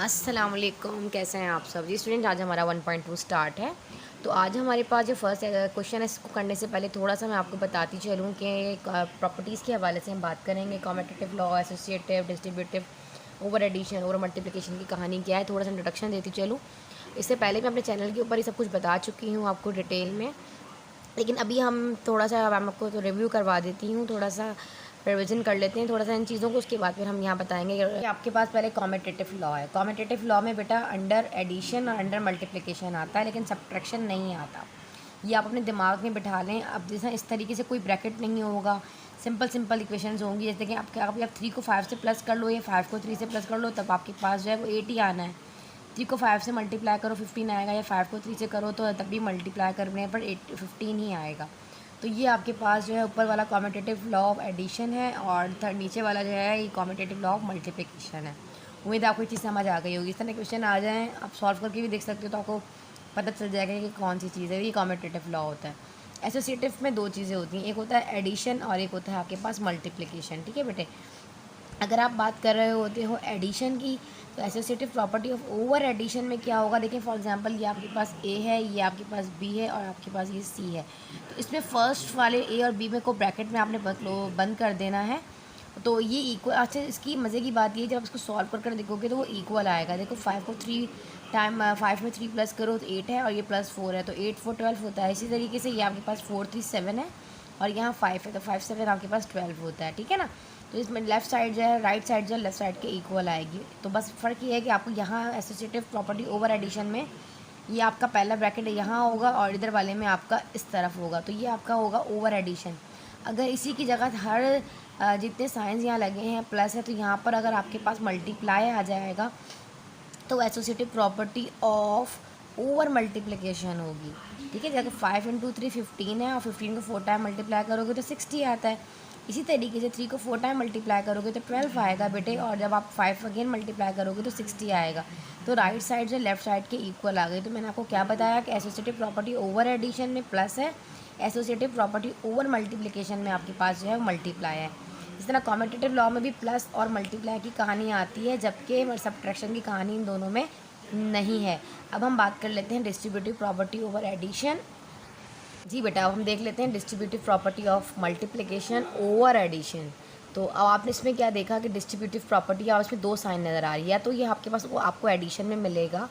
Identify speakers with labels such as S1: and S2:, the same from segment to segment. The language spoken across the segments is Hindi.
S1: अस्सलाम वालेकुम, कैसे हैं आप सब जी स्टूडेंट। आज हमारा 1.2 स्टार्ट है। तो आज हमारे पास जो फर्स्ट क्वेश्चन है, इसको करने से पहले थोड़ा सा मैं आपको बताती चलूँ कि प्रॉपर्टीज़ के हवाले से हम बात करेंगे। Competitive law, associative, distributive, over addition, over multiplication की कहानी क्या है, थोड़ा सा इंट्रोडक्शन देती चलूँ। इससे पहले मैं अपने चैनल के ऊपर ये सब कुछ बता चुकी हूँ आपको डिटेल में, लेकिन अभी हम थोड़ा सा मैं आपको तो रिव्यू करवा देती हूँ, थोड़ा सा रिविजन कर लेते हैं थोड़ा सा इन चीज़ों को। उसके बाद फिर हम यहाँ बताएंगे कि आपके पास पहले कॉम्पिटिटिव लॉ है। कॉम्पिटिटिव लॉ में बेटा अंडर एडिशन और अंडर मल्टीप्लिकेशन आता है, लेकिन सब्ट्रैक्शन नहीं आता। ये आप अपने दिमाग में बिठा लें। अब जैसा इस तरीके से कोई ब्रैकेट नहीं होगा, सिंपल सिंपल इक्वेशंस होंगी। जैसे कि आप 3 को 5 से प्लस कर लो या 5 को 3 से प्लस कर लो, तब आपके पास जो है वो 8 ही आना है। 3 को 5 से मल्टीप्लाई करो 15 आएगा, या 5 को 3 से करो तो तब भी मल्टीप्लाई करने पर 15 ही आएगा। तो ये आपके पास जो है ऊपर वाला कॉम्पिटिटिव लॉ ऑफ एडिशन है, और नीचे वाला जो है ये कॉम्पिटिटिव लॉ ऑफ मल्टीप्लिकेशन है। उम्मीद है आपको ये चीज़ समझ आ गई होगी। इस तरह क्वेश्चन आ जाएँ, आप सॉल्व करके भी देख सकते हो तो आपको पता चल जाएगा कि कौन सी चीज़ है। ये कॉम्पिटिटिव लॉ होता है। एसोसिएटिव में दो चीज़ें होती हैं, एक होता है एडिशन और एक होता है आपके पास मल्टीप्लिकेशन। ठीक है बेटे, अगर आप बात कर रहे होते हो एडिशन की, तो associative property of over addition में क्या होगा। देखिए फॉर एग्जांपल, ये आपके पास ए है, ये आपके पास बी है और आपके पास ये सी है। तो इसमें फर्स्ट वाले ए और बी में को ब्रैकेट में आपने बंद कर देना है। तो ये इक्वल। अच्छा, इसकी मज़े की बात ये, जब इसको सॉल्व कर देखोगे तो वो इक्वल आएगा। देखो 5 को 3 टाइम 5 में 3 प्लस करो तो 8 है, और ये प्लस 4 है तो 8 4 12 होता है। इसी तरीके से ये आपके पास 4 3 7 है और यहाँ 5 है, तो 5 7 आपके पास 12 होता है। ठीक है ना। तो इसमें लेफ़्ट साइड जो है, राइट साइड जो है लेफ़्ट साइड के इक्वल आएगी। तो बस फ़र्क ये है कि आपको यहाँ एसोसिएटिव प्रॉपर्टी ओवर एडिशन में ये आपका पहला ब्रैकेट यहाँ होगा और इधर वाले में आपका इस तरफ होगा, तो ये आपका होगा ओवर एडिशन। अगर इसी की जगह हर जितने साइंस यहाँ लगे हैं प्लस है, तो यहाँ पर अगर आपके पास मल्टीप्लाई आ जाएगा तो associative property of over multiplication होगी। ठीक है, जैसे 5 × 3 15 है और 15 को 4 टाइम मल्टीप्लाई करोगे तो 60 आता है। इसी तरीके से 3 को 4 टाइम मल्टीप्लाई करोगे तो 12 आएगा बेटे, और जब आप 5 अगेन मल्टीप्लाई करोगे तो 60 आएगा। तो राइट साइड से लेफ्ट साइड के इक्वल आ गई। तो मैंने आपको क्या बताया कि एसोसिएटिव प्रॉपर्टी ओवर एडिशन में प्लस है, एसोसिएटिव प्रॉपर्टी ओवर मल्टीप्लिकेशन में आपके पास जो है मल्टीप्लाई है। इस तरह कॉम्पिटिटिव लॉ में भी प्लस और मल्टीप्लाई की कहानी आती है, जबकि सब्ट्रैक्शन की कहानी इन दोनों में नहीं है। अब हम बात कर लेते हैं डिस्ट्रीब्यूटिव प्रॉपर्टी ओवर एडिशन। जी बेटा, अब हम देख लेते हैं distributive property of multiplication over addition. तो अब आपने इसमें क्या देखा कि डिस्ट्रीब्यूटिव प्रॉपर्टी, आप इसमें दो साइन नज़र आ रही है, तो ये आपके पास वो आपको एडिशन में मिलेगा,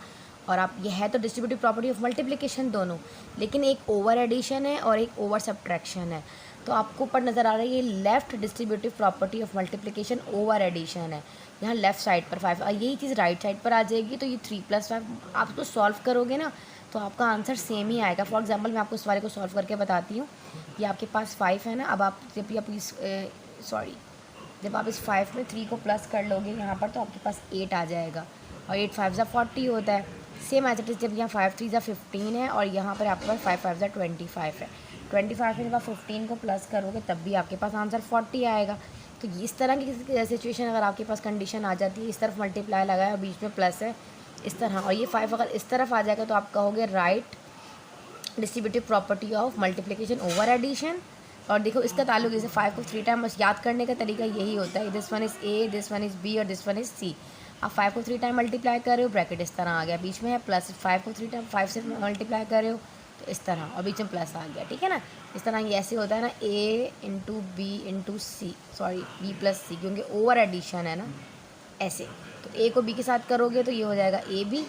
S1: और आप ये है तो डिस्ट्रीब्यूटिव प्रॉपर्टी ऑफ मल्टीप्लिकेशन दोनों, लेकिन एक ओवर एडिशन है और एक ओवर सब्ट्रैक्शन है। तो आपको ऊपर नज़र आ रही है left distributive property of multiplication over addition है, यहाँ लेफ़्ट साइड पर 5, और यही चीज़ राइट साइड पर आ जाएगी। तो ये 3 + 5 आप इसको सॉल्व करोगे ना तो आपका आंसर सेम ही आएगा। फॉर एग्जांपल मैं आपको इस वाले को सॉल्व करके बताती हूँ। ये आपके पास 5 है ना, अब आप जब आप इस जब आप इस 5 में 3 को प्लस कर लोगे यहाँ पर तो आपके पास 8 आ जाएगा, और 8 5 ज़ा 40 होता है। सेम एज इट इज़, जब यहाँ 5 3 ज़ा 15 है और यहाँ पर आपके पास 5 5 ज़ा 25 है। 25 में जब आप 15 को प्लस करोगे तब भी आपके पास आंसर 40 आएगा। तो इस तरह की सिचुएशन अगर आपके पास कंडीशन आ जाती है, इस तरफ मल्टीप्लाई लगाया और बीच में प्लस है इस तरह, और ये 5 अगर इस तरफ आ जाएगा तो आप कहोगे right distributive property of multiplication over addition. और देखो इसका ताल्लुक जैसे 5 को 3 टाइम, बस याद करने का तरीका यही होता है, this one is A, this one is B और दिस वन इज़ सी। आप 5 को 3 टाइम मल्टीप्लाई कर रहे हो, ब्रैकेट इस तरह आ गया, बीच में है प्लस। 5 को 3 टाइम 5 से मल्टीप्लाई कर रहे हो तो इस तरह, और बीच में प्लस आ गया। ठीक है ना, इस तरह ये ऐसे होता है ना, ए इंटू बी इंटू सी, सॉरी बी प्लस सी, क्योंकि ओवर एडिशन है ना ऐसे। तो ए को बी के साथ करोगे तो ये हो जाएगा A B,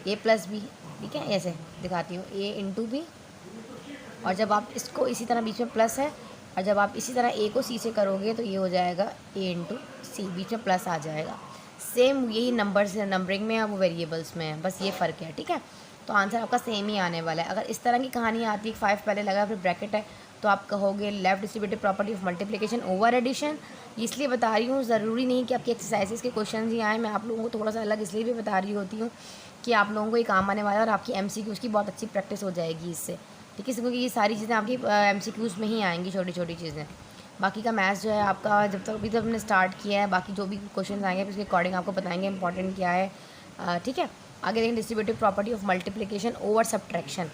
S1: A plus B. ठीक है, ऐसे दिखाती हूँ, ए इंटू बी, और जब आप इसको इसी तरह बीच में प्लस है, और जब आप इसी तरह ए को सी से करोगे तो ये हो जाएगा ए इंटू सी, बीच में प्लस आ जाएगा। सेम यही नंबर्स नंबरिंग में है, वो वेरिएबल्स में है, बस ये फ़र्क है। ठीक है, तो आंसर आपका सेम ही आने वाला है। अगर इस तरह की कहानी आती है, 5 पहले लगा फिर ब्रैकेट है, तो आप कहोगे left distributive property of multiplication over addition. इसलिए बता रही हूँ, ज़रूरी नहीं कि आपकी एक्सरसाइजेस के क्वेश्चन ही आए, मैं आप लोगों को थोड़ा सा अलग इसलिए भी बता रही होती हूँ कि आप लोगों को ये काम आने वाला है, और आपकी MCQs की बहुत अच्छी प्रैक्टिस हो जाएगी इससे। ठीक है, क्योंकि ये सारी चीज़ें आपकी MCQs में ही आएंगी, छोटी छोटी चीज़ें। बाकी का मैथ्स जो है आपका जब तक अभी तक हमने स्टार्ट किया है, बाकी जो भी क्वेश्चन आएंगे उसके अकॉर्डिंग आपको बताएंगे इंपॉर्टेंट क्या है। ठीक है, आगे देखें distributive property of multiplication over subtraction.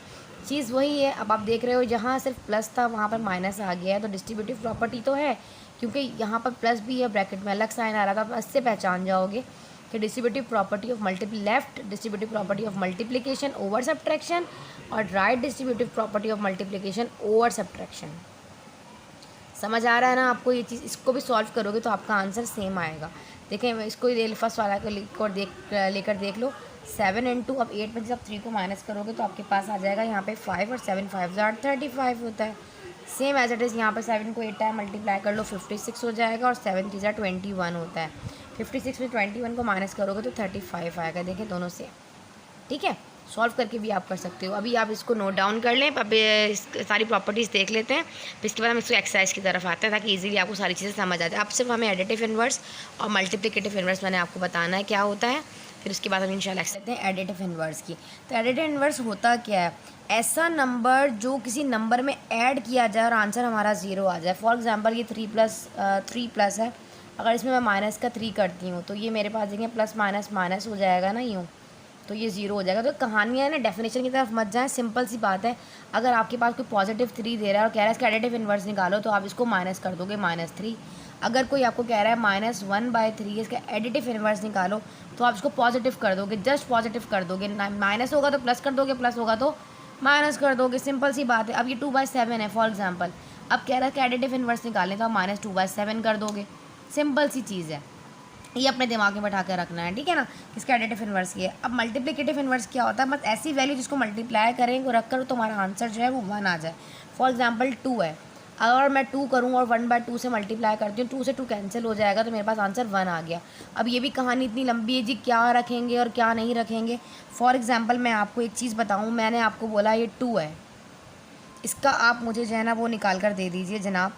S1: चीज़ वही है, अब आप देख रहे हो जहाँ सिर्फ प्लस था वहाँ पर माइनस आ गया है, तो डिस्ट्रीब्यूटिव प्रॉपर्टी तो है, क्योंकि यहाँ पर प्लस भी है, ब्रैकेट में अलग साइन आ रहा था, आप इससे पहचान जाओगे कि distributive property of left distributive property of multiplication over subtraction और right distributive property of multiplication over subtraction. समझ आ रहा है ना आपको ये चीज़? इसको भी सॉल्व करोगे तो आपका आंसर सेम आएगा। देखें इसको फर्स्ट वाला को लेकर देख लो। 7 इंटू, अब 8 में जब 3 को माइनस करोगे तो आपके पास आ जाएगा यहाँ पे 5 और 7 5 35 होता है। सेम एज इट इज़ यहाँ पे 7 को 8 टाइम मल्टीप्लाई कर लो 56 हो जाएगा और 7 3 21 होता है। 56 में 21 को माइनस करोगे तो 35 आएगा। देखें दोनों से, ठीक है। सॉल्व करके भी आप कर सकते हो। अभी आप इसको नोट डाउन कर लें, अब सारी प्रॉपर्टीज़ देख लेते हैं, फिर इसके बाद हम इसको एक्सरसाइज की तरफ आते हैं ताकि इजीली आपको सारी चीज़ें समझ आ जाए। अब सिर्फ हमें एडिटिव इन्वर्स और मल्टीप्लिकेटिव इन्वर्स मैंने आपको बताना है क्या होता है, फिर उसके बाद हम इंशाल्लाह करते हैं एडिटिव इन्वर्स की। तो एडिटिव इन्वर्स होता क्या है? ऐसा नंबर जो किसी नंबर में ऐड किया जाए और आंसर हमारा 0 आ जाए। फॉर एग्जांपल ये 3 प्लस है, अगर इसमें मैं माइनस का 3 करती हूँ तो ये मेरे पास देखें प्लस माइनस माइनस हो जाएगा ना, यूँ तो ये 0 हो जाएगा। तो कहानियाँ ना डेफिनेशन की तरफ मत जाएं, सिंपल सी बात है। अगर आपके पास कोई पॉजिटिव 3 दे रहा है और कह रहा है इसका एडिटिव इन्वर्स निकालो तो आप इसको माइनस कर दोगे -3। अगर कोई आपको कह रहा है -1/3 इसका एडिटिव इन्वर्स निकालो तो आप इसको पॉजिटिव कर दोगे, जस्ट पॉजिटिव कर दोगे। माइनस होगा तो प्लस कर दोगे, प्लस होगा तो माइनस कर दोगे, सिंपल सी बात है। अब ये 2/7 है फॉर एग्जाम्पल, अब कह रहा है कि एडिटिव इन्वर्स निकालें तो आप -2/7 कर दोगे, सिंपल सी चीज़ है। ये अपने दिमाग में बैठा कर रखना है, ठीक है ना। इसका एडिटिव इन्वर्स ये है। अब मल्टीप्लिकेटिव इन्वर्स क्या होता है? बस ऐसी वैल्यू जिसको मल्टीप्लाई करें वो रख कर तुम्हारा आंसर जो है वो 1 आ जाए। फॉर एग्जांपल 2 है, अगर मैं 2 करूँ और 1/2 से मल्टीप्लाई करती हूँ, 2 से 2 कैंसिल हो जाएगा तो मेरे पास आंसर 1 आ गया। अब ये भी कहानी इतनी लंबी है जी, क्या रखेंगे और क्या नहीं रखेंगे। फॉर एग्जाम्पल मैं आपको एक चीज़ बताऊँ, मैंने आपको बोला ये 2 है, इसका आप मुझे जो है ना वो निकाल कर दे दीजिए जनाब,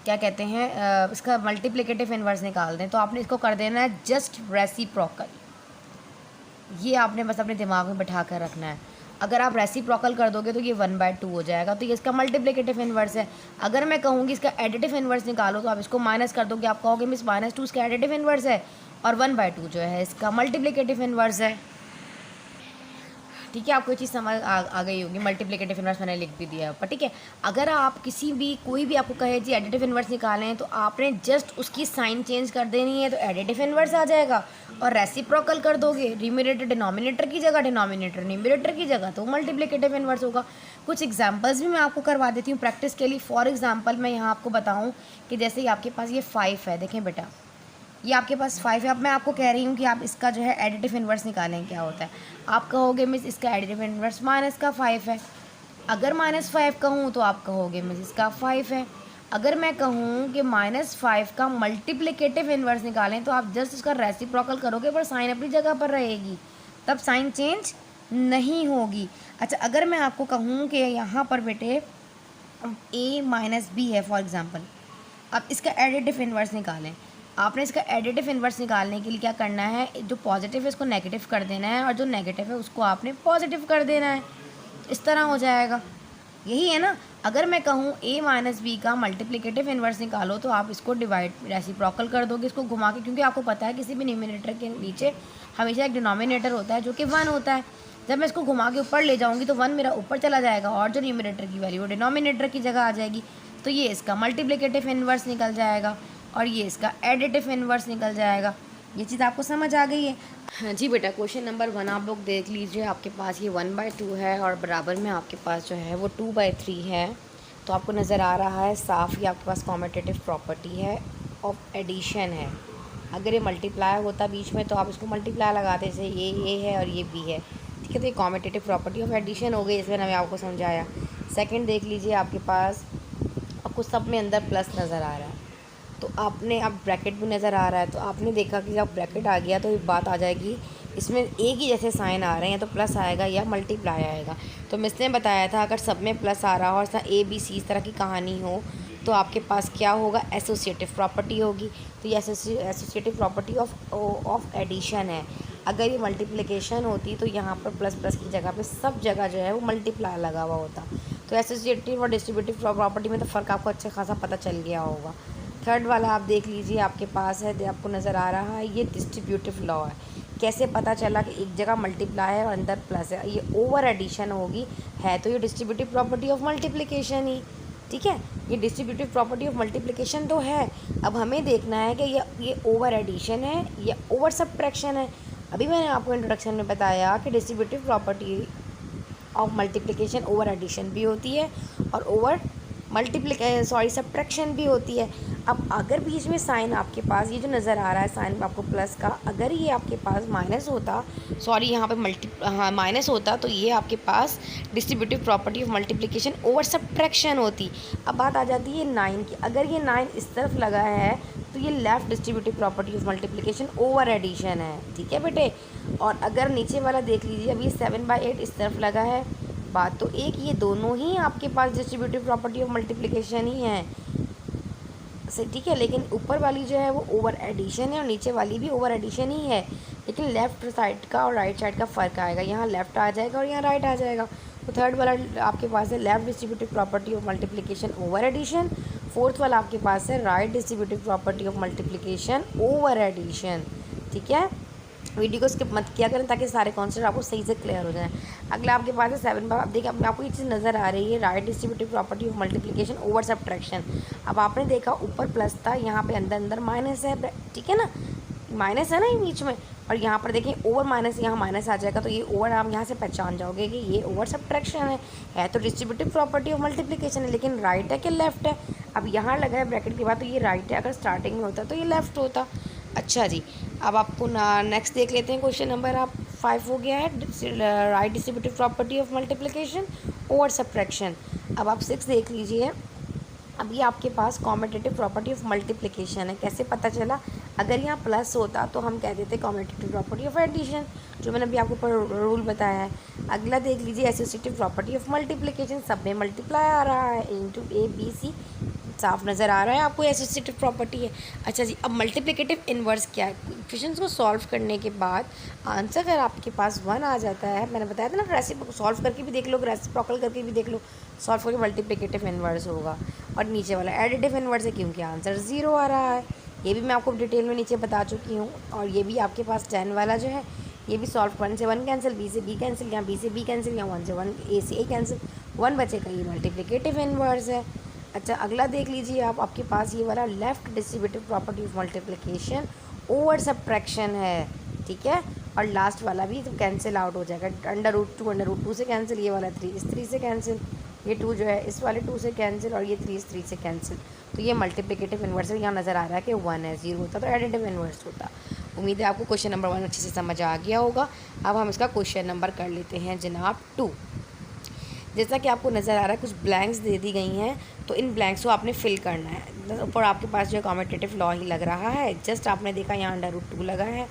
S1: क्या कहते हैं, इसका मल्टीप्लिकेटिव इन्वर्स निकाल दें। तो आपने इसको कर देना है जस्ट रेसिप्रोकल। ये आपने बस अपने दिमाग में बैठा कर रखना है। अगर आप रेसिप्रोकल कर दोगे तो ये 1/2 हो जाएगा, तो ये इसका मल्टीप्लिकेटिव इन्वर्स है। अगर मैं कहूँगी इसका एडिटिव इन्वर्स निकालो तो आप इसको माइनस कर दोगे, आप कहोगे मिस -2 इसका एडिटिव इन्वर्स है और 1/2 जो है इसका मल्टीप्लिकेटिव इन्वर्स है, ठीक है। आपको ये चीज़ समझ आ गई होगी। मल्टीप्लिकेटिव इन्वर्स मैंने लिख भी दिया है ऊपर, ठीक है। अगर आप कोई भी आपको कहे जी एडिटिव इन्वर्स निकालें तो आपने जस्ट उसकी साइन चेंज कर देनी है तो एडिटिव इन्वर्स आ जाएगा, और रेसिप्रोकल कर दोगे, न्यूमरेटर डिनोमिनेटर की जगह, डिनोमिनेटर न्यूमरेटर की जगह, तो मल्टीप्लिकेटिव इन्वर्स होगा। कुछ एग्जांपल्स भी मैं आपको करवा देती हूँ प्रैक्टिस के लिए। फॉर एग्जांपल मैं यहाँ आपको बताऊँ कि जैसे ही आपके पास ये 5 है, देखें बेटा ये आपके पास 5 है। अब मैं आपको कह रही हूँ कि आप इसका जो है एडिटिव इन्वर्स निकालें, क्या होता है। आप कहोगे मिस इसका एडिटिव इन्वर्स -5 है। अगर -5 कहूँ तो आप कहोगे मिस इसका 5 है। अगर मैं कहूँ कि -5 का मल्टीप्लिकेटिव इन्वर्स निकालें तो आप जस्ट उसका रेसिप्रोकल करोगे पर साइन अपनी जगह पर रहेगी, तब साइन चेंज नहीं होगी। अच्छा, अगर मैं आपको कहूँ कि यहाँ पर बेटे a - b है फॉर एग्ज़ाम्पल, अब इसका एडिटिव इन्वर्स निकालें। आपने इसका एडिटिव इन्वर्स निकालने के लिए क्या करना है, जो पॉजिटिव है उसको नेगेटिव कर देना है और जो नेगेटिव है उसको आपने पॉजिटिव कर देना है, इस तरह हो जाएगा। यही है ना। अगर मैं कहूँ a - b का मल्टीप्लिकेटिव इन्वर्स निकालो तो आप इसको डिवाइड रेसिप्रोकल कर दोगे, इसको घुमा के, क्योंकि आपको पता है किसी भी न्यूमरेटर के नीचे हमेशा एक डिनोमिनेटर होता है जो कि 1 होता है। जब मैं इसको घुमा के ऊपर ले जाऊँगी तो 1 मेरा ऊपर चला जाएगा और जो न्यूमरेटर की वैल्यू वो डिनोमिनेटर की जगह आ जाएगी, तो ये इसका मल्टीप्लिकेटिव इन्वर्स निकल जाएगा और ये इसका एडिटिव इन्वर्स निकल जाएगा। ये चीज़ आपको समझ आ गई है? हाँ जी बेटा, क्वेश्चन नंबर 1 आप लोग देख लीजिए। आपके पास ये 1/2 है और बराबर में आपके पास जो है वो 2/3 है। तो आपको नज़र आ रहा है साफ ही आपके पास कॉम्यूटेटिव प्रॉपर्टी है ऑफ एडिशन है। अगर ये मल्टीप्लाई होता बीच में तो आप इसको मल्टीप्लाई लगाते, जैसे ये है और ये बी है, ठीक है। तो ये कॉम्यूटेटिव प्रॉपर्टी ऑफ एडिशन हो गई, इसमें मैंने आपको समझाया। सेकेंड देख लीजिए, आपके पास आपको सब में अंदर प्लस नज़र आ रहा है, तो आपने अब ब्रैकेट भी नज़र आ रहा है, तो आपने देखा कि जब ब्रैकेट आ गया तो एक बात आ जाएगी, इसमें एक ही जैसे साइन आ रहे हैं तो प्लस आएगा या मल्टीप्लाई आएगा। तो मिस ने बताया था अगर सब में प्लस आ रहा हो और इस तरह ABC इस तरह की कहानी हो तो आपके पास क्या होगा, एसोसिएटिव प्रॉपर्टी होगी। तो ये एसोसिएटिव प्रॉपर्टी ऑफ एडिशन है। अगर ये मल्टीप्लिकेशन होती तो यहाँ पर प्लस प्लस की जगह पे सब जगह जो है वो मल्टीप्लाई लगा हुआ होता। तो एसोसिएटिव और डिस्ट्रीब्यूटिव प्रॉपर्टी में तो फ़र्क आपको अच्छा खासा पता चल गया होगा। थर्ड वाला आप देख लीजिए, आपके पास है, आपको नज़र आ रहा है, ये डिस्ट्रीब्यूटिव लॉ है। कैसे पता चला कि एक जगह मल्टीप्लाई है और अंदर प्लस है, ये ओवर एडिशन होगी है, तो ये डिस्ट्रीब्यूटिव प्रॉपर्टी ऑफ मल्टीप्लिकेशन ही। ठीक है, ये डिस्ट्रीब्यूटिव प्रॉपर्टी ऑफ मल्टीप्लिकेशन तो है। अब हमें देखना है कि ये ओवर एडिशन है या ओवर सब्ट्रैक्शन है। अभी मैंने आपको इंट्रोडक्शन में बताया कि distributive property of multiplication over addition भी होती है और ओवर सब्ट्रैक्शन भी होती है। अब अगर बीच में साइन आपके पास ये जो नज़र आ रहा है साइन आपको प्लस का, अगर ये आपके पास माइनस होता, यहाँ पे माइनस होता, तो ये आपके पास distributive property of multiplication over subtraction होती। अब बात आ जाती है 9 की। अगर ये 9 इस तरफ लगा है तो ये left distributive property of multiplication over addition है। ठीक है बेटे। और अगर नीचे वाला देख लीजिए, अभी 7/8 इस तरफ लगा है, बात तो एक, ये दोनों ही आपके पास डिस्ट्रीब्यूटिव प्रॉपर्टी ऑफ मल्टीप्लिकेशन ही है से। ठीक है, लेकिन ऊपर वाली जो है वो ओवर एडिशन है और नीचे वाली भी ओवर एडिशन ही है, लेकिन लेफ़्ट साइड का और राइट साइड का फ़र्क आएगा। यहाँ लेफ़्ट आ जाएगा और यहाँ राइट आ जाएगा। तो थर्ड वाला आपके पास है left distributive property of multiplication over addition, fourth वाला आपके पास है right distributive property of multiplication over addition. ठीक है, वीडियो को स्किप मत किया करें ताकि सारे कॉन्सेप्ट आपको सही से क्लियर हो जाएं। अगला आपके पास है 7। अब देखिए, अब आपको ये चीज़ नज़र आ रही है right distributive property of multiplication over subtraction. अब आपने देखा ऊपर प्लस था, यहाँ पे अंदर अंदर माइनस है। ठीक है ना, माइनस है ना ये बीच में, और यहाँ पर देखें ओवर माइनस, यहाँ माइनस आ जाएगा, तो ये ओवर आप यहाँ से पहचान जाओगे कि ये ओवर सब्ट्रैक्शन है तो डिस्ट्रीब्यूटिव प्रॉपर्टी ऑफ मल्टीप्लिकेशन है, लेकिन राइट है कि लेफ्ट है। अब यहाँ लगा है ब्रैकेट के बाद, तो ये राइट है, अगर स्टार्टिंग में होता तो ये लेफ्ट होता। अच्छा जी, अब आपको नेक्स्ट देख लेते हैं। क्वेश्चन नंबर आप 5 हो गया है, right distributive property of multiplication over subtraction. अब आप 6 देख लीजिए। अब ये आपके पास कॉम्यूटेटिव प्रॉपर्टी ऑफ मल्टीप्लिकेशन है। कैसे पता चला? अगर यहाँ प्लस होता तो हम कह देते कॉम्यूटेटिव प्रॉपर्टी ऑफ एडिशन, जो मैंने अभी आपको रूल बताया है। अगला देख लीजिए एसोसिएटिव प्रॉपर्टी ऑफ मल्टीप्लिकेशन, सब में मल्टीप्लाई आ रहा है, इंटू ए बी सी, साफ नज़र आ रहा है आपको एसोसिएटिव प्रॉपर्टी है। अच्छा जी, अब मल्टीप्लिकेटिव इन्वर्स क्या है? इक्वेशंस को सॉल्व करने के बाद आंसर अगर आपके पास 1 आ जाता है, मैंने बताया था ना, रेसिप्रोकल सॉल्व करके भी देख लो, रेसिप्रोकल करके भी देख लो, सॉल्व करके मल्टीप्लिकेटिव इन्वर्स होगा। और नीचे वाला एडिटिव इन्वर्स है क्योंकि आंसर 0 आ रहा है। ये भी मैं आपको डिटेल में नीचे बता चुकी हूँ। और ये भी आपके पास 10 वाला जो है, ये भी सॉल्व, 1 से 1 कैंसिल, बी से बी कैंसिल, यहाँ बी से बी कैंसिल, यहाँ 1 से 1 ए से ए कैंसिल, 1 बचेगा, ये मल्टीप्लिकेटिव इन्वर्स है। अच्छा, अगला देख लीजिए आप, आपके पास ये वाला left distributive property of multiplication over subtraction है। ठीक है, और लास्ट वाला भी तो कैंसिल आउट हो जाएगा, √2 से कैंसिल, ये वाला 3 इस 3 से कैंसिल, ये 2 जो है इस वाले 2 से कैंसिल, और ये 3 इस 3 से कैंसिल। तो ये मल्टीप्लिकेटिव इन्वर्स है। यहाँ नज़र आ रहा है कि 1 है, 0 होता तो एडिटिव इन्वर्स होता। उम्मीद है आपको क्वेश्चन नंबर 1 अच्छे से समझ आ गया होगा। अब हम इसका क्वेश्चन नंबर कर लेते हैं जनाब 2। जैसा कि आपको नज़र आ रहा है कुछ ब्लैंक्स दे दी गई हैं, तो इन ब्लैंक्स को आपने फिल करना है। ऊपर आपके पास जो है कॉम्यूटेटिव लॉ ही लग रहा है, जस्ट आपने देखा यहाँ √2 लगा है,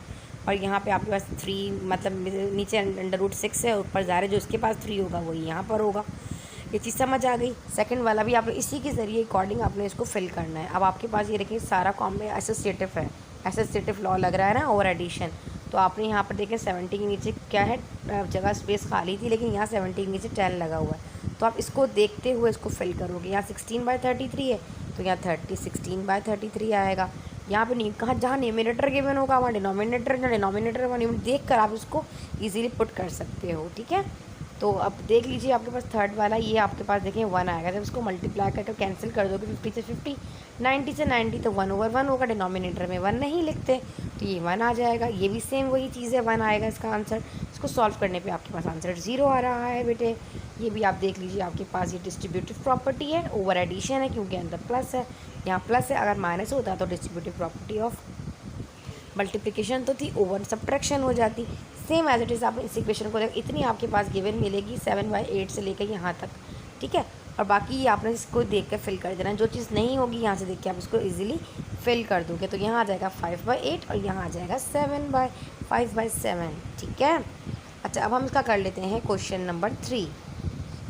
S1: और यहाँ पे आपके पास 3, मतलब नीचे √6 है, ऊपर ज़ाहिर जो उसके पास 3 होगा वही यहाँ पर होगा। ये चीज़ समझ आ गई। सेकंड वाला भी आपने इसी के ज़रिए अकॉर्डिंग आपने इसको फिल करना है। अब आपके पास ये देखिए सारा एसोसिएटिव है, एसोसिएटिव लॉ लग रहा है ना, ओवर एडिशन। तो आपने यहाँ पर देखें 70 के नीचे क्या है, जगह स्पेस खाली थी, लेकिन यहाँ 70 के नीचे 10 लगा हुआ है। तो आप इसको देखते हुए इसको फिल करोगे। यहाँ 16/33 है, तो यहाँ 16/33 आएगा। यहाँ पे कहाँ जहाँ न्यूमरेटर गिवन होगा वहाँ डिनोमिनेटर देख कर आप इसको ईजिली पुट कर सकते हो। ठीक है, तो अब देख लीजिए आपके पास थर्ड वाला, ये आपके पास देखें 1 आएगा। जब इसको मल्टीप्लाई करके कैंसिल कर दोगे 50 से 50, 90 से 90, तो 1/1 होगा। डिनोमिनेटर में 1 नहीं लिखते, तो ये 1 आ जाएगा। ये भी सेम वही चीज़ है, 1 आएगा इसका आंसर। इसको सॉल्व करने पे आपके पास आंसर 0 आ रहा है बेटे। ये भी आप देख लीजिए, आपके पास ये डिस्ट्रीब्यूटिव प्रॉपर्टी है, ओवर एडिशन है क्योंकि अंदर प्लस है, यहाँ प्लस है। अगर माइनस होता तो डिस्ट्रीब्यूटिव प्रॉपर्टी ऑफ मल्टीप्लिकेशन तो थी, ओवर सब्ट्रैक्शन हो जाती। सेम एज इट इज़ आप इस इक्वेशन को देख, इतनी आपके पास गिवन मिलेगी 7/8 से लेकर यहाँ तक। ठीक है, और बाकी ये आपने इसको देख कर फिल कर देना। जो चीज़ नहीं होगी यहाँ से देख के आप इसको इजीली फिल कर दोगे। तो यहाँ आ जाएगा 5/8 और यहाँ आ जाएगा 5/7। ठीक है, अच्छा अब हम इसका कर लेते हैं क्वेश्चन नंबर 3।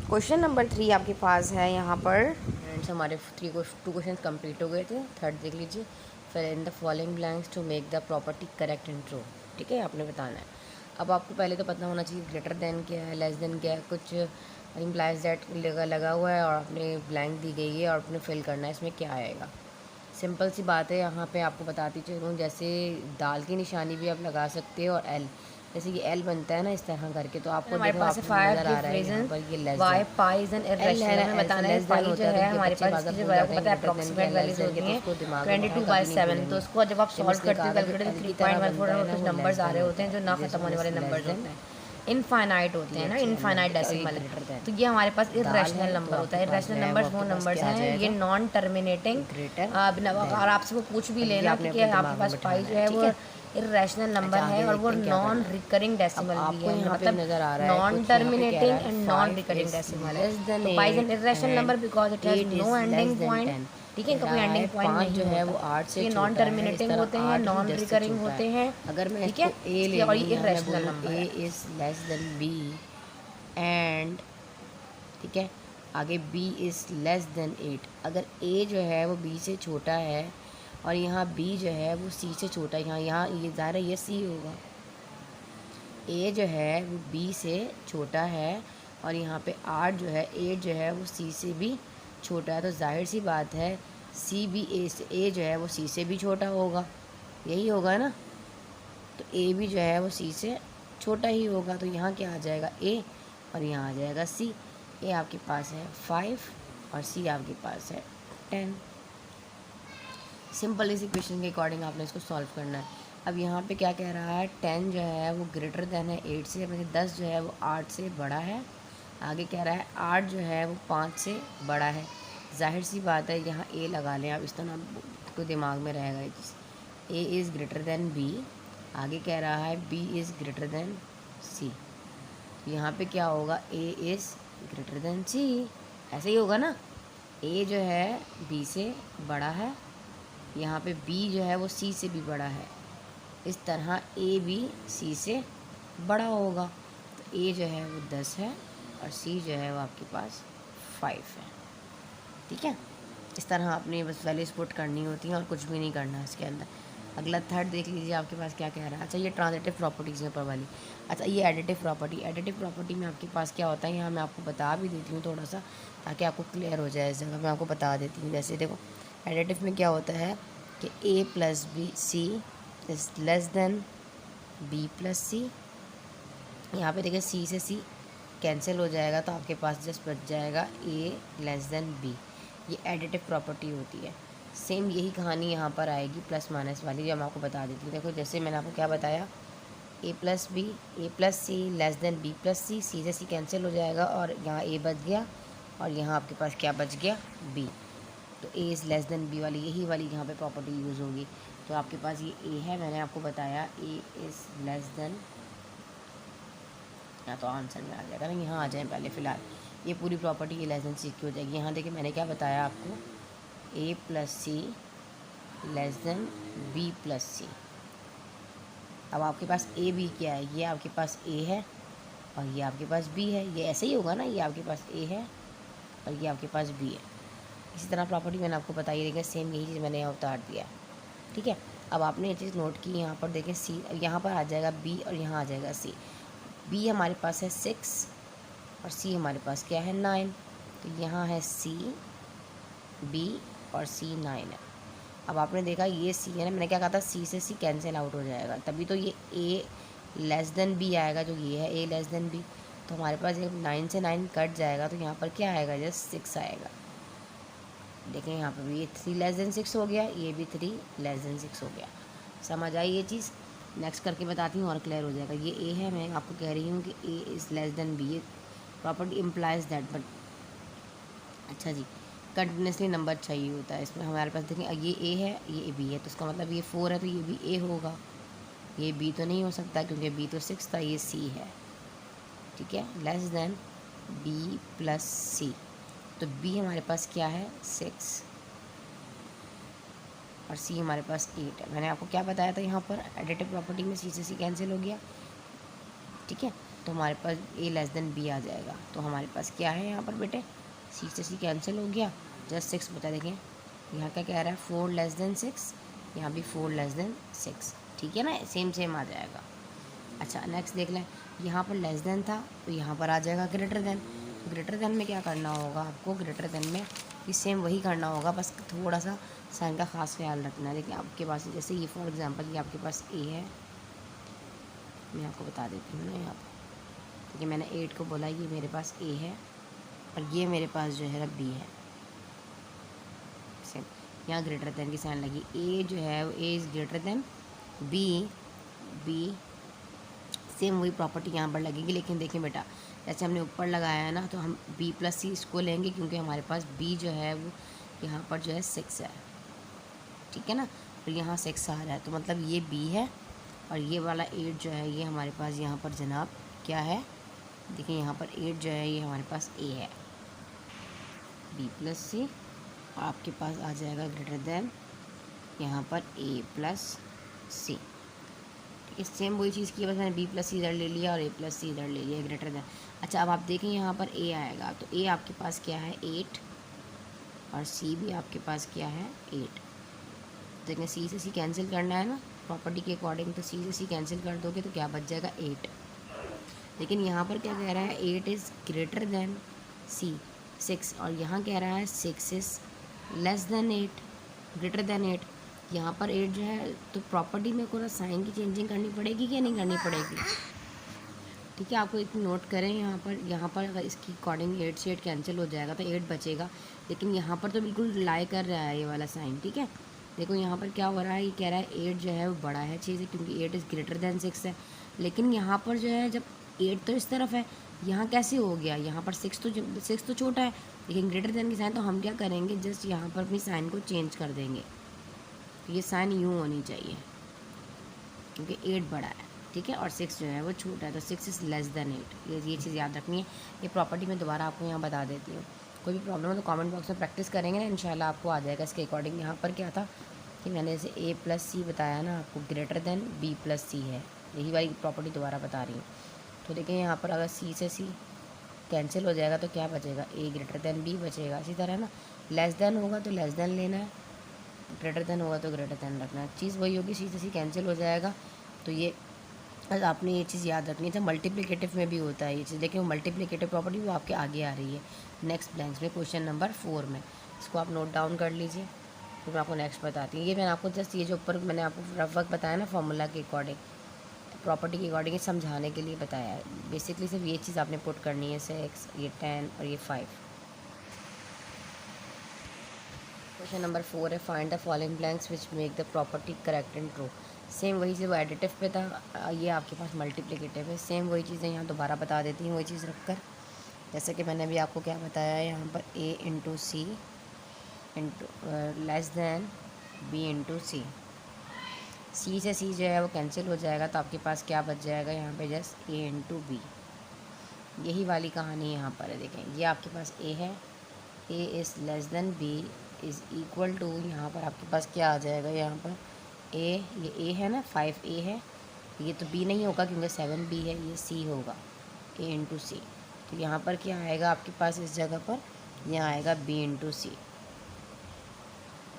S1: क्वेश्चन नंबर 3 आपके पास है यहाँ पर। फ्रेंड्स, हमारे 2 क्वेश्चन कंप्लीट हो गए थे। थर्ड देख लीजिए, fill in the following blanks to make the property correct and true. ठीक है, आपने बताना है। अब आपको पहले तो पता होना चाहिए ग्रेटर देन क्या है, लेस देन क्या है, कुछ इम्प्लाइज दैट लगा हुआ है और आपने ब्लैंक दी गई है और आपने फिल करना है इसमें क्या आएगा। सिंपल सी बात है, यहाँ पे आपको बताती चलूँ, जैसे दाल की निशानी भी आप लगा सकते हो और एल, जैसे ये एल बनता है ना इस तरह करके, तो आपको
S2: हमारे पास
S1: नज़र आ रहा है यहाँ पर ये less
S2: y
S1: than
S2: pi is an irrational में बताना है। पाई जो है हमारे पास इसकी जो आपको पता है अप्रॉक्सीमेट वैल्यूज होती हैं 22/7, तो उसको जब आप सॉल्व करते हो कैलकुलेटर तो 3.14 और कुछ नंबर्स आ रहे होते हैं जो ना खत्म होने वाले नंबर्स होते हैं, इनफाइनाइट होते हैं ना, इनफाइनाइट डेसिमल। तो ये हमारे पास इरेशनल नंबर होता है। इरेशनल नंबर्स वो नंबर्स हैं, ये नॉन टर्मिनेटिंग। अगर आपसे वो पूछ भी लेना कि आपके पास पाई जो है वो इरेशनल नंबर है और वो नॉन रिकरिंग डेसिमल भी है, मतलब non terminating and non recurring decimal है। तो pi is an irrational number because it has no ending point. ठीक है, कभी एंडिंग पॉइंट नहीं जो है वो 8 से नॉन टर्मिनेटिंग होते हैं, नॉन रिकरिंग होते हैं।
S1: अगर मैं
S2: ठीक है,
S1: ए ले
S2: और
S1: लूँ,
S2: ये इरेशनल नंबर
S1: ए
S2: है।
S1: Is less than B and, ठीक है, आगे बी इज़ लेस देन 8। अगर ए जो है वो बी से छोटा है और यहाँ बी जो है वो सी से छोटा है, यहाँ ये ज़ाहिर है ये सी होगा। ए जो है वो बी से छोटा है और यहाँ पे 8 जो है 8 जो है वो सी से भी छोटा है, तो जाहिर सी बात है सी भी ए से, ए जो है वो सी से भी छोटा होगा, यही होगा ना। तो ए भी जो है वो सी से छोटा ही होगा, तो यहाँ क्या आ जाएगा ए और यहाँ आ जाएगा सी। ए आपके पास है 5 और सी आपके पास है 10। सिंपल इस इक्वेशन के अकॉर्डिंग आपने इसको सॉल्व करना है। अब यहाँ पे क्या कह रहा है, 10 जो है वो ग्रेटर देन है 8 से, मतलब 10 जो है वो 8 से बड़ा है। आगे कह रहा है 8 जो है वो 5 से बड़ा है। जाहिर सी बात है यहाँ ए लगा लें आप, इस तरह आपको दिमाग में रहेगा ये चीज़। A is greater than B, आगे कह रहा है B is greater than C, यहाँ पे क्या होगा, A is greater than C, ऐसे ही होगा ना। ए जो है बी से बड़ा है, यहाँ पे बी जो है वो सी से भी बड़ा है, इस तरह ए भी सी से बड़ा होगा। तो ए जो है वो 10 है और सी जो है वो आपके पास 5 है। ठीक है, इस तरह आपने बस वैल्यूज पुट करनी होती हैं और कुछ भी नहीं करना है इसके अंदर। अगला थर्ड देख लीजिए आपके पास क्या कह रहा है। अच्छा, ये ट्रांजिटिव प्रॉपर्टीज़ में ऊपर वाली। अच्छा, ये एडिटिव प्रॉपर्टी। एडिटिव प्रॉपर्टी में आपके पास क्या होता है, यहाँ मैं आपको बता भी देती हूँ थोड़ा सा ताकि आपको क्लियर हो जाए। इस जगह मैं आपको बता देती हूँ। जैसे देखो, एडिटिव में क्या होता है कि A plus B C is less than B plus C. यहाँ पे देखिए सी से सी कैंसिल हो जाएगा, तो आपके पास जस्ट बच जाएगा ए लेस देन बी। ये एडिटिव प्रॉपर्टी होती है। सेम यही कहानी यहाँ पर आएगी प्लस माइनस वाली, जो मैं आपको बता देती हूँ। देखो, जैसे मैंने आपको क्या बताया, ए plus B, A plus C less than B plus C, C से सी कैंसिल हो जाएगा और यहाँ ए बच गया और यहाँ आपके पास क्या बच गया, बी। तो A is less than B वाली, यही वाली यहाँ पे प्रॉपर्टी यूज़ होगी। तो आपके पास ये ए है, मैंने आपको बताया ए इज़ लेस देन, या तो आंसर में आ जाएगा ना, यहाँ आ जाए पहले फ़िलहाल ये पूरी प्रॉपर्टी ये लेस देन सी की हो जाएगी। यहाँ देखिए मैंने क्या बताया आपको, ए प्लस सी लेस देन बी प्लस सी। अब आपके पास ए बी क्या है, ये आपके पास ए है और ये आपके पास बी है, ये ऐसे ही होगा ना, ये आपके पास ए है और ये आपके पास बी है। इसी तरह प्रॉपर्टी मैंने आपको बताई, देखिए सेम यही चीज़ मैंने यहाँ उतार दिया। ठीक है, अब आपने ये चीज़ नोट की, यहाँ पर देखें सी, यहाँ पर आ जाएगा बी और यहाँ आ जाएगा सी। बी हमारे पास है 6 और सी हमारे पास क्या है 9, तो यहाँ है सी, बी और सी 9 है। अब आपने देखा ये सी है ना, मैंने क्या कहा था, सी से सी कैंसिल आउट हो जाएगा, तभी तो ये ए लेस देन बी आएगा, जो ये है ए लेस देन बी। तो हमारे पास जब 9 से 9 कट जाएगा तो यहाँ पर क्या आएगा, जस्ट 6 आएगा। देखें यहाँ पर भी ये 3 लेस देन 6 हो गया, ये भी 3 लेस देन 6 हो गया। समझ आई ये चीज़। नेक्स्ट करके बताती हूँ और क्लियर हो जाएगा। ये ए है, मैं आपको कह रही हूँ कि A is less than B, ये प्रॉपर्टी इम्प्लाइज दैट, बट अच्छा जी, कंटिन्यूसली नंबर चाहिए होता है इसमें। हमारे पास देखें ये ए है, ये बी है, तो इसका मतलब ये 4 है, तो ये भी ए होगा। ये बी तो नहीं हो सकता क्योंकि बी तो 6 था, ये सी है। ठीक है, लेस देन बी प्लस सी, तो बी हमारे पास क्या है 6 और सी हमारे पास 8 है। मैंने आपको क्या बताया था, यहाँ पर एडिटिव प्रॉपर्टी में सी से सी कैंसिल हो गया। ठीक है, तो हमारे पास ए लेस देन बी आ जाएगा। तो हमारे पास क्या है यहाँ पर बेटे, सी से सी कैंसिल हो गया, जस्ट 6 बता। देखें यहाँ क्या कह रहा है, 4 लेस देन 6, यहाँ भी 4 लेस देन 6। ठीक है ना, सेम सेम आ जाएगा। अच्छा, नेक्स्ट देख लें, यहाँ पर लेस देन था तो यहाँ पर आ जाएगा ग्रेटर देन। ग्रेटर देन में क्या करना होगा आपको, ग्रेटर देन में भी सेम वही करना होगा, बस थोड़ा सा साइन का ख़ास ख्याल रखना है। देखिए आपके पास जैसे ये फॉर एग्जांपल ये आपके पास ए है, मैं आपको बता देती हूँ ना यहाँ पर, क्योंकि मैंने 8 को बोला ये मेरे पास ए है और ये मेरे पास जो है बी है। सेम यहाँ ग्रेटर देन की साइन लगी, ए जो है वो A is greater than B, B same वही प्रॉपर्टी यहाँ पर लगेगी। लेकिन देखिए बेटा, जैसे हमने ऊपर लगाया है ना, तो हम बी प्लस सी इसको लेंगे क्योंकि हमारे पास बी जो है वो यहाँ पर जो है 6 है, ठीक है ना। और यहाँ 6 आ रहा है तो मतलब ये बी है और ये वाला 8 जो है ये हमारे पास यहाँ पर जनाब क्या है, देखिए यहाँ पर 8 जो है ये हमारे पास ए है, बी प्लस सी, और आपके पास आ जाएगा ग्रेटर देन यहाँ पर ए प्लस सी। ठीक है, सेम वही चीज़ की, बस मैंने बी प्लस सी इधर ले लिया और ए प्लस सी इधर ले लिया, ग्रेटर देन। अच्छा अब आप देखें यहाँ पर ए आएगा तो ए आपके पास क्या है 8 और सी भी आपके पास क्या है 8। देखिए सी से सी कैंसिल करना है ना प्रॉपर्टी के अकॉर्डिंग, तो सी से सी कैंसिल कर दोगे तो क्या बच जाएगा 8। लेकिन यहाँ पर क्या कह रहा है 8 इज़ ग्रेटर देन सी 6, और यहाँ कह रहा है 6 is less then 8, greater than 8। यहाँ पर 8 जो है तो प्रॉपर्टी में को साइन की चेंजिंग करनी पड़ेगी कि नहीं करनी पड़ेगी, ठीक है। आपको एक नोट करें यहाँ पर अगर इसकी अकॉर्डिंग 8 से 8 कैंसिल हो जाएगा तो 8 बचेगा, लेकिन यहाँ पर तो बिल्कुल लाई कर रहा है ये वाला साइन, ठीक है। देखो यहाँ पर क्या हो रहा है, ये कह रहा है 8 जो है वो बड़ा है चीज़, क्योंकि 8 इज़ ग्रेटर देन 6 है। लेकिन यहाँ पर जो है जब 8 तो इस तरफ है, यहाँ कैसे हो गया, यहाँ पर 6 तो छोटा है, लेकिन ग्रेटर देन की साइन, तो हम क्या करेंगे जस्ट यहाँ पर अपनी साइन को चेंज कर देंगे। तो ये साइन यूँ होनी चाहिए क्योंकि 8 बड़ा है, ठीक है, और 6 जो है वो छोटा है, तो 6 इज़ लेस देन 8। ये चीज़ याद रखनी है। ये प्रॉपर्टी मैं दोबारा आपको यहाँ बता देती हूँ। कोई भी प्रॉब्लम है तो कमेंट बॉक्स में प्रैक्टिस करेंगे ना, इंशाल्लाह आपको आ जाएगा इसके अकॉर्डिंग। यहाँ पर क्या था कि मैंने जैसे ए प्लस सी बताया ना आपको, ग्रेटर देन बी प्लस सी है, यही वाली प्रॉपर्टी दोबारा बता रही हूँ। तो देखिए यहाँ पर अगर सी से सी कैंसिल हो जाएगा तो क्या बचेगा, ए ग्रेटर देन बी बचेगा। इसी तरह ना लेस देन होगा तो लेस देन लेना है, ग्रेटर देन होगा तो ग्रेटर देन रखना है। चीज़ वही होगी, सी से सी कैंसिल हो जाएगा। तो ये आपने ये चीज़ याद रखनी है। मल्टीप्लिकेटिव में भी होता है ये चीज़, देखिए वो मल्टीप्लिकेटिव प्रॉपर्टी वो आपके आगे आ रही है नेक्स्ट ब्लैंक्स में, क्वेश्चन नंबर 4 में। इसको आप नोट डाउन कर लीजिए, फिर मैं आपको नेक्स्ट बताती हूँ। ये मैंने आपको जस्ट ये जो ऊपर मैंने आपको रफ वर्क बताया ना फॉर्मूला के अकॉर्डिंग, प्रॉपर्टी के अकॉर्डिंग समझाने के लिए बताया है। बेसिकली सिर्फ ये चीज़ आपने पुट करनी है, 6, ये 10 और ये 5। क्वेश्चन नंबर 4 है, find the following blanks which make the property correct and true. Same वही चीज़ वो एडिटिव पे था, ये आपके पास मल्टीप्लिकेटिव है। सेम वही चीज़ें यहाँ दोबारा बता देती हूँ वही चीज़ रखकर, जैसे कि मैंने अभी आपको क्या बताया है यहाँ पर A into C into less than B into C. C से सी जो है वो कैंसिल हो जाएगा तो आपके पास क्या बच जाएगा यहाँ पे जस्ट ए इंटू बी। यही वाली कहानी यहाँ पर है। देखें ये आपके पास ए है, A is less than B is equal to, यहाँ पर आपके पास क्या आ जाएगा, यहाँ पर ए, ये ए है ना 5a है, ये तो बी नहीं होगा क्योंकि 7b है, ये सी होगा ए इंटू सी। तो यहाँ पर क्या आएगा आपके पास इस जगह पर, यहाँ आएगा बी इंटू सी,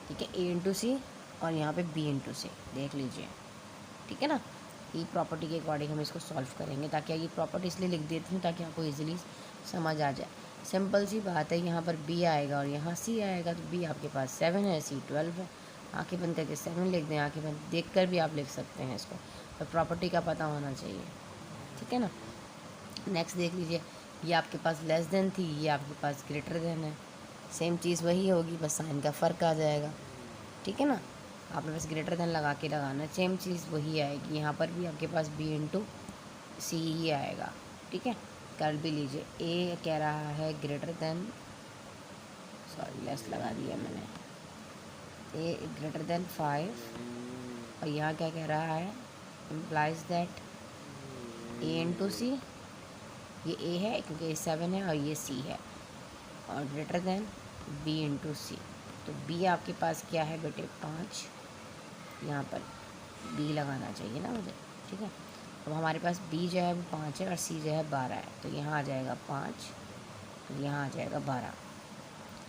S1: ठीक है, ए इंटू सी और यहाँ पे बी इंटू सी, देख लीजिए, ठीक है ना। ये प्रॉपर्टी के अकॉर्डिंग हम इसको सॉल्व करेंगे, ताकि ये प्रॉपर्टी इसलिए लिख देती हूँ ताकि आपको इजीली समझ आ जाए। सिंपल सी बात है, यहाँ पर बी आएगा और यहाँ सी आएगा, तो बी आपके पास 7 है, सी 12 है। आँखें बंद करके 7 लिख दें, आँखें बंद देख कर भी आप लिख सकते हैं इसको, तो प्रॉपर्टी का पता होना चाहिए, ठीक है ना। नेक्स्ट देख लीजिए, ये आपके पास लेस देन थी, ये आपके पास ग्रेटर देन है। सेम चीज़ वही होगी, बस साइन का फ़र्क आ जाएगा, ठीक है ना। आपने बस ग्रेटर देन लगा के लगाना है, सेम चीज़ वही आएगी। यहाँ पर भी आपके पास बी इंटू सी ही आएगा, ठीक है। कर भी लीजिए, ए कह रहा है ग्रेटर देन, सॉरी लेस लगा दिया मैंने, ए ग्रेटर देन 5, और यहाँ क्या कह रहा है, इम्प्लाइज दैट ए इंटू सी, ये ए है क्योंकि ये 7 है और ये सी है, और ग्रेटर देन बी इंटू सी। तो बी आपके पास क्या है बेटे 5, यहाँ पर बी लगाना चाहिए ना मुझे, ठीक है। अब हमारे पास बी जो है वो 5 है और सी जो है 12 है, तो यहाँ आ जाएगा 5, तो यहाँ आ जाएगा 12,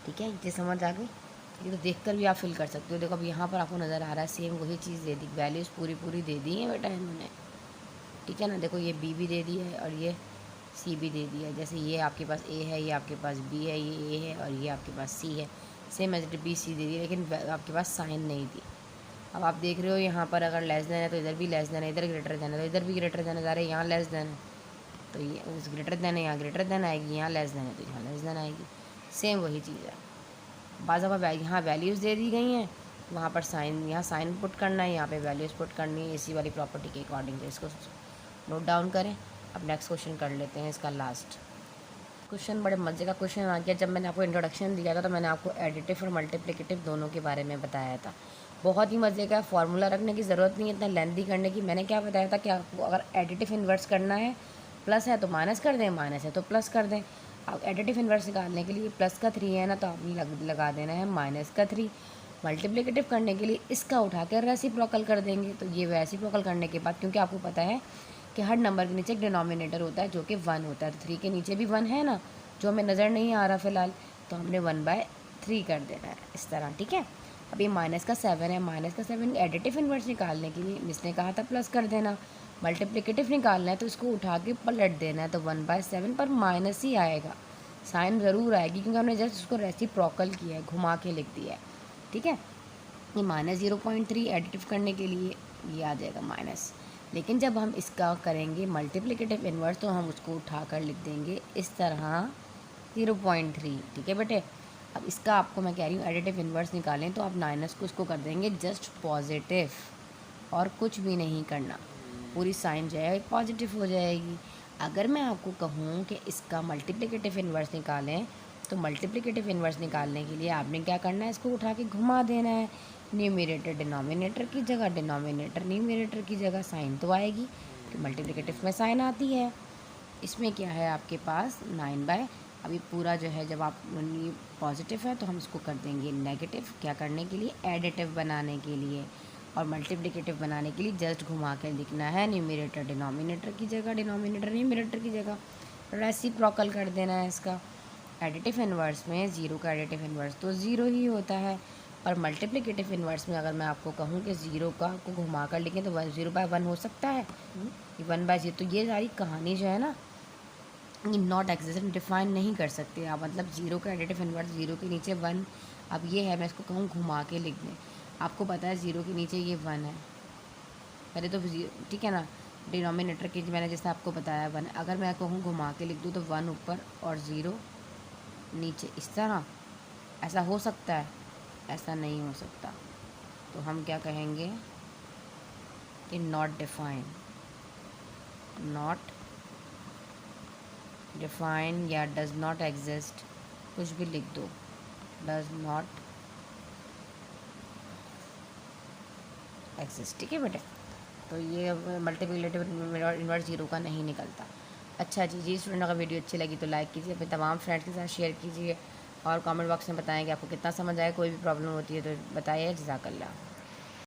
S1: ठीक है। ये समझ आ गई, ये तो देखकर भी आप फिल कर सकते हो। देखो अब यहाँ पर आपको नज़र आ रहा है सेम वही चीज़ दे दी, वैल्यूज़ पूरी दे दी है बेटा इन्होंने, ठीक है ना। देखो ये बी भी दे दी है और ये सी भी दे दिया है। जैसे ये आपके पास ए है, ये आपके पास बी है, ये ए है और ये आपके पास सी है, सेम एज बी सी दे दी, लेकिन आपके पास साइन नहीं दी,
S2: अब आप देख रहे हो यहाँ पर अगर लेस देन है तो इधर भी लेस देन है, इधर ग्रेटर देन है तो इधर भी ग्रेटर देन है, ज़रा यहाँ लेस देन है तो ये ग्रेटर देन है, यहाँ ग्रेटर देन आएगी, यहाँ लेस देन है तो यहाँ लेस देन आएगी। सेम वही चीज़ है। बाज़ दफ़ा यहाँ वैल्यूज़ दे दी गई हैं, वहाँ पर साइन, यहाँ साइन पुट करना है, यहाँ पे वैल्यूज़ पुट करनी है इसी वाली प्रॉपर्टी के अकॉर्डिंग। तो इसको नोट डाउन करें। अब नेक्स्ट क्वेश्चन कर लेते हैं, इसका लास्ट क्वेश्चन। बड़े मज़े का क्वेश्चन आ गया। जब मैंने आपको इंट्रोडक्शन दिया था तो मैंने आपको एडिटिव और मल्टीप्लिकेटिव दोनों के बारे में बताया था। बहुत ही मज़े का, फार्मूला रखने की ज़रूरत नहीं है इतना लेंथी करने की। मैंने क्या बताया था कि आपको अगर एडिटिव इन्वर्स करना है, प्लस है तो माइनस कर दें, माइनस है तो प्लस कर दें। अब एडिटिव इन्वर्स निकालने के लिए प्लस का 3 है ना, तो आपने लगा देना है माइनस का 3। मल्टीप्लिकेटिव करने के लिए इसका उठा कर रेसिप्रोकल कर देंगे। तो ये रेसिप्रोकल करने के बाद, क्योंकि आपको पता है कि हर नंबर के नीचे एक डिनोमिनेटर होता है जो कि 1 होता है, तो 3 के नीचे भी 1 है ना, जो हमें नज़र नहीं आ रहा फ़िलहाल, तो हमने 1/3 कर देना है इस तरह, ठीक है। अब ये माइनस का 7 है, माइनस का 7 एडिटिव इन्वर्स निकालने के लिए इसने कहा था प्लस कर देना। मल्टीप्लिकेटिव निकालना है तो इसको उठा के पलट देना है, तो 1/7 पर माइनस ही आएगा, साइन ज़रूर आएगी क्योंकि हमने जस्ट उसको रेसिप्रोकल किया है, घुमा के लिख दिया है, ठीक है। ये -0.3 एडिटिव करने के लिए ये आ जाएगा माइनस। लेकिन जब हम इसका करेंगे मल्टीप्लिकेटिव इन्वर्स तो हम उसको उठा कर लिख देंगे इस तरह 0.3, ठीक है बेटे। अब इसका आपको मैं कह रही हूँ एडिटिव इन्वर्स निकालें तो आप माइनस को इसको कर देंगे जस्ट पॉजिटिव, और कुछ भी नहीं करना, पूरी साइन जो है पॉजिटिव हो जाएगी। अगर मैं आपको कहूँ कि इसका मल्टीप्लिकेटिव इन्वर्स निकालें तो मल्टीप्लिकेटिव इन्वर्स निकालने के लिए आपने क्या करना है, इसको उठा के घुमा देना है। न्यूमरेटर डिनोमिनेटर की जगह, डिनोमिनेटर न्यूमरेटर की जगह, साइन तो आएगी कि मल्टीप्लिकेटिव में साइन आती है। इसमें क्या है आपके पास 9/, अभी पूरा जो है जब आप ये पॉजिटिव है तो हम इसको कर देंगे नेगेटिव, क्या करने के लिए, एडिटिव बनाने के लिए। और मल्टीप्लिकेटिव बनाने के लिए जस्ट घुमा के लिखना है, न्यूमरेटर डिनोमिनेटर की जगह, डिनोमिनेटर न्यूमरेटर की जगह, रेसिप्रोकल कर देना है इसका। एडिटिव इन्वर्स में 0 का एडिटिव इन्वर्स तो 0 ही होता है, और मल्टीप्लिकेटिव इन्वर्स में अगर मैं आपको कहूँ कि 0 का को घुमा कर लिखें तो 0/1 हो सकता है, 1/0। तो ये सारी कहानी जो है ना, ये नॉट एग्जिस्ट, डिफाइन नहीं कर सकते आप, मतलब 0 का एडिटिव इन्वर्स 0 के नीचे 1। अब ये है, मैं इसको कहूँ घुमा के लिख दें, आपको पता है 0 के नीचे ये 1 है पहले तो, ठीक है ना। डिनोमिनेटर की मैंने जैसे आपको बताया 1, अगर मैं कहूँ घुमा के लिख दूँ तो 1 ऊपर और 0 नीचे, इस तरह। ऐसा हो सकता है? ऐसा नहीं हो सकता। तो हम क्या कहेंगे कि नॉट डिफाइन, नॉट डिफाइन या डज नॉट एग्जिस्ट, कुछ भी लिख दो, डज नॉट एग्जिस्ट, ठीक है बेटे। तो ये मल्टीप्लिकेटिव इन्वर्स 0 का नहीं निकलता। अच्छा जी स्टूडेंट, अगर वीडियो अच्छी लगी तो लाइक कीजिए, अपने तमाम फ्रेंड्स के साथ शेयर कीजिए, और कमेंट बॉक्स में बताएं कि आपको कितना समझ आया। कोई भी प्रॉब्लम होती है तो बताइए। जज़ाकल्लाह।